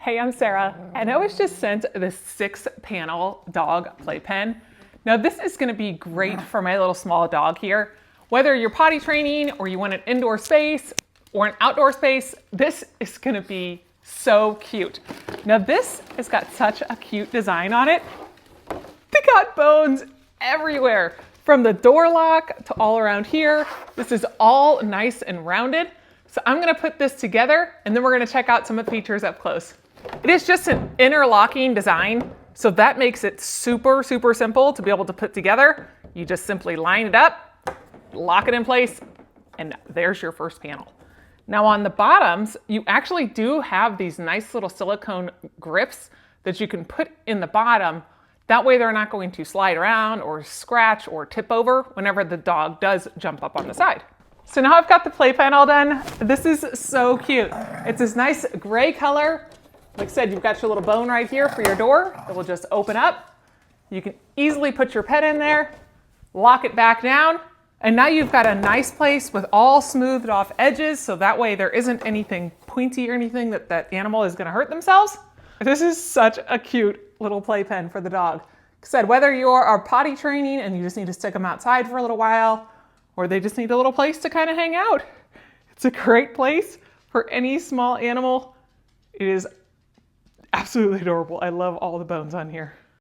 Hey, I'm Sarah, and I was just sent this 6-panel dog playpen. Now this is gonna be great for my little small dog here. Whether you're potty training or you want an indoor space or an outdoor space, this is gonna be so cute. Now this has got such a cute design on it. They got bones everywhere, from the door lock to all around here. This is all nice and rounded. So I'm gonna put this together and then we're gonna check out some of the features up close. It is just an interlocking design, so that makes it super, super simple to be able to put together. You just simply line it up, lock it in place, and there's your first panel. Now on the bottoms, you actually do have these nice little silicone grips that you can put in the bottom. That way they're not going to slide around or scratch or tip over whenever the dog does jump up on the side. So now I've got the playpen all done. This is so cute. It's this nice gray color. Like I said, you've got your little bone right here for your door. It will just open up. You can easily put your pet in there, lock it back down, and now you've got a nice place with all smoothed off edges, so that way there isn't anything pointy or anything that animal is gonna hurt themselves. This is such a cute little playpen for the dog. Like I said, whether you are potty training and you just need to stick them outside for a little while, or they just need a little place to kind of hang out, it's a great place for any small animal. It is absolutely adorable. I love all the bones on here.